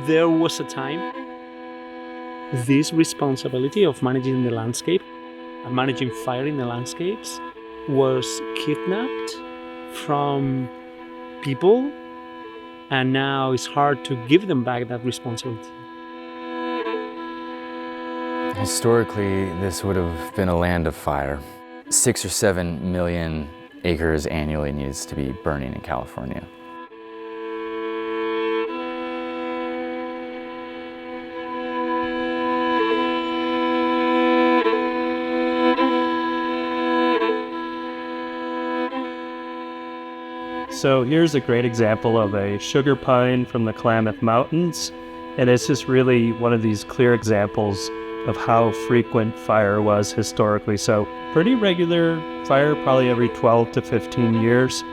there was a time this responsibility of managing the landscape and managing fire in the landscapes was kidnapped from people, and now it's hard to give them back that responsibility. Historically, this would have been a land of fire. 6 or 7 million acres annually needs to be burning in California. So here's a great example of a sugar pine from the Klamath Mountains, and it's just really one of these clear examples of how frequent fire was historically. So pretty regular fire, probably every 12 to 15 years.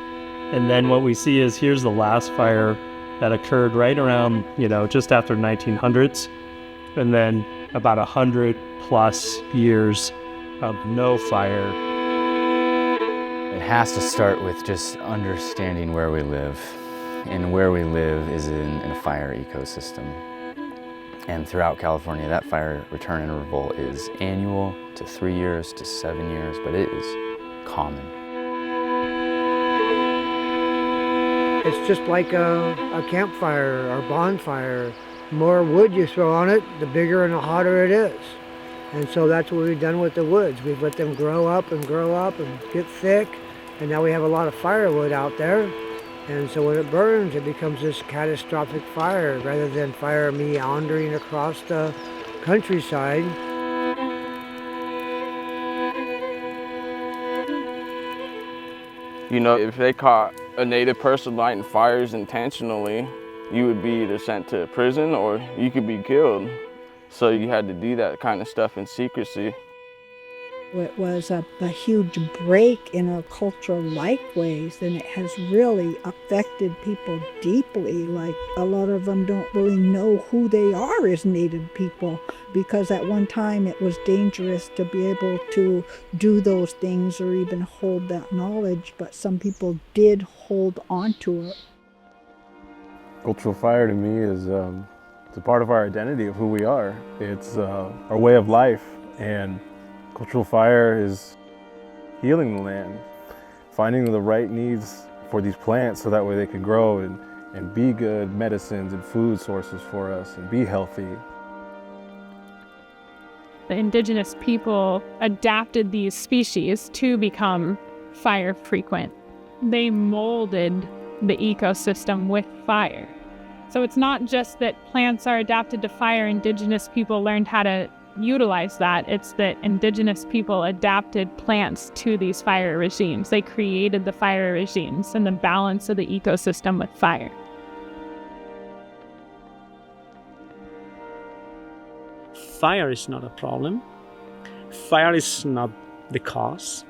And then what we see is here's the last fire that occurred right around, just after 1900s, and then about 100 plus years of no fire. It has to start with just understanding where we live. And where we live is in a fire ecosystem. And throughout California, that fire return interval is annual to 3 years to 7 years, but it is common. It's just like a campfire or bonfire. The more wood you throw on it, the bigger and the hotter it is. And so that's what we've done with the woods. We've let them grow up and get thick. And now we have a lot of firewood out there. And so when it burns, it becomes this catastrophic fire rather than fire meandering across the countryside. If they caught a native person lighting fires intentionally, you would be either sent to prison or you could be killed. So you had to do that kind of stuff in secrecy. It was a huge break in our cultural likeways, and it has really affected people deeply. Like, a lot of them don't really know who they are as Native people, because at one time it was dangerous to be able to do those things or even hold that knowledge, but some people did hold on to it. Cultural fire to me is it's a part of our identity of who we are. It's our way of life, and cultural fire is healing the land, finding the right needs for these plants so that way they can grow and be good medicines and food sources for us and be healthy. The indigenous people adapted these species to become fire frequent. They molded the ecosystem with fire. So it's not just that plants are adapted to fire, indigenous people learned how to utilize that. It's that indigenous people adapted plants to these fire regimes. They created the fire regimes and the balance of the ecosystem with fire. Fire is not a problem. Fire is not the cause.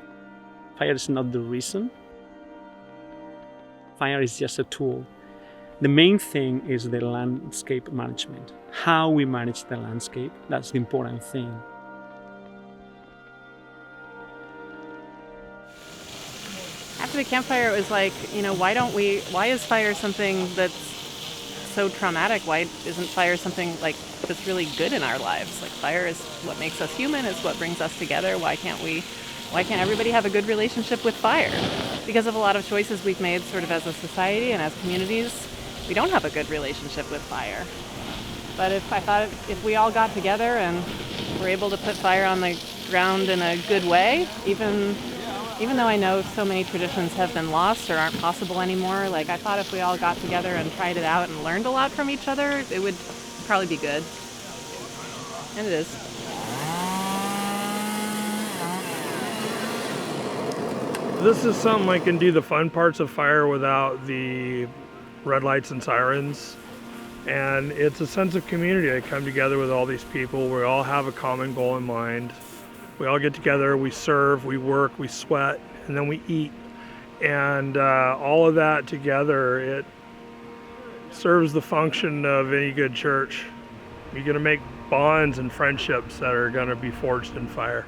Fire is not the reason. Fire is just a tool. The main thing is the landscape management. How we manage the landscape, that's the important thing. After the campfire, it was like, why is fire something that's so traumatic? Why isn't fire something that's really good in our lives? Like, fire is what makes us human, it's what brings us together. Why can't everybody have a good relationship with fire? Because of a lot of choices we've made sort of as a society and as communities, we don't have a good relationship with fire. But if we all got together and were able to put fire on the ground in a good way, even though I know so many traditions have been lost or aren't possible anymore, I thought if we all got together and tried it out and learned a lot from each other, it would probably be good. And it is. This is something I can do the fun parts of fire without the red lights and sirens. And it's a sense of community. I come together with all these people. We all have a common goal in mind. We all get together, we serve, we work, we sweat, and then we eat. And all of that together, it serves the function of any good church. You're going to make bonds and friendships that are going to be forged in fire.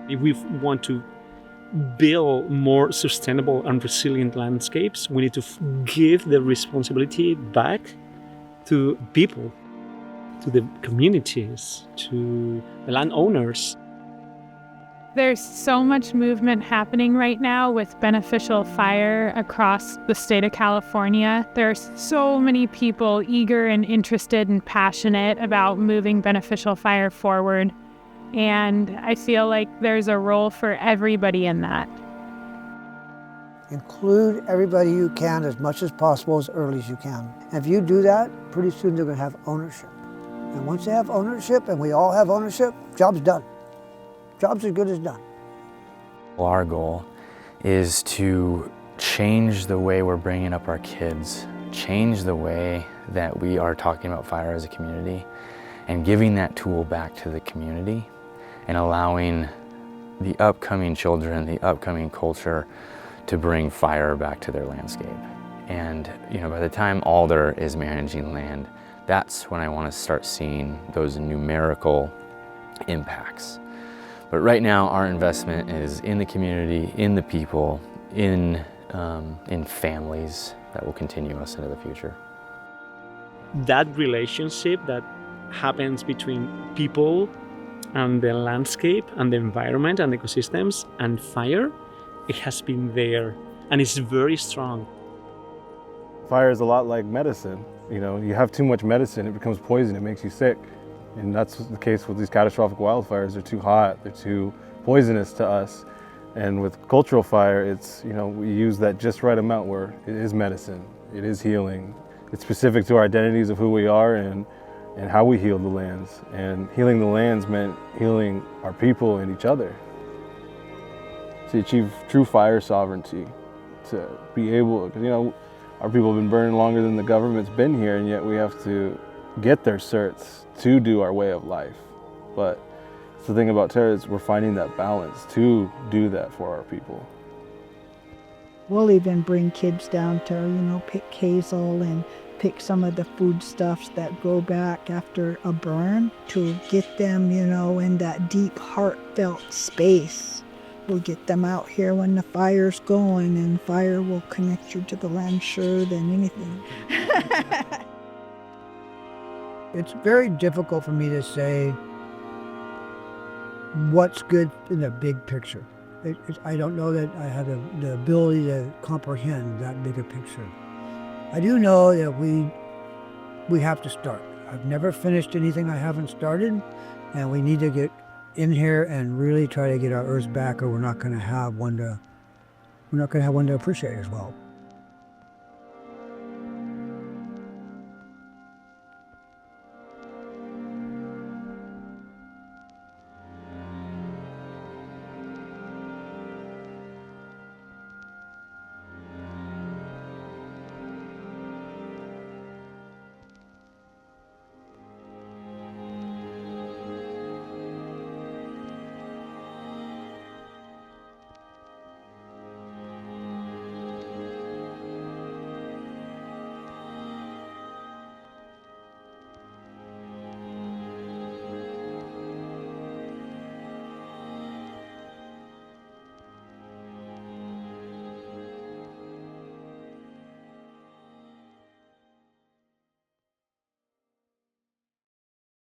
If we want to build more sustainable and resilient landscapes, we need to give the responsibility back to people, to the communities, to the landowners. There's so much movement happening right now with beneficial fire across the state of California. There's so many people eager and interested and passionate about moving beneficial fire forward. And I feel like there's a role for everybody in that. Include everybody you can as much as possible, as early as you can. And if you do that, pretty soon they're going to have ownership. And once they have ownership, and we all have ownership, job's done. Job's as good as done. Our goal is to change the way we're bringing up our kids, change the way that we are talking about fire as a community, and giving that tool back to the community and allowing the upcoming children, the upcoming culture to bring fire back to their landscape. And by the time Alder is managing land, that's when I want to start seeing those numerical impacts. But right now, our investment is in the community, in the people, in families that will continue us into the future. That relationship that happens between people and the landscape and the environment and ecosystems and fire, it has been there and it's very strong. Fire is a lot like medicine. You have too much medicine, it becomes poison, it makes you sick. And that's the case with these catastrophic wildfires. They're too hot, they're too poisonous to us. And with cultural fire, it's, we use that just right amount where it is medicine, it is healing. It's specific to our identities of who we are and how we heal the lands. And healing the lands meant healing our people and each other. To achieve true fire sovereignty, to be able, because our people have been burning longer than the government's been here, and yet we have to get their certs to do our way of life. But the thing about Terra is we're finding that balance to do that for our people. We'll even bring kids down to, pick hazel and pick some of the foodstuffs that go back after a burn to get them, in that deep, heartfelt space. We'll get them out here when the fire's going, and fire will connect you to the land sure than anything. It's very difficult for me to say what's good in the big picture. I don't know that I have the ability to comprehend that bigger picture. I do know that we have to start. I've never finished anything I haven't started, and we need to get in here and really try to get our earth back, or we're not going to have one to appreciate as well.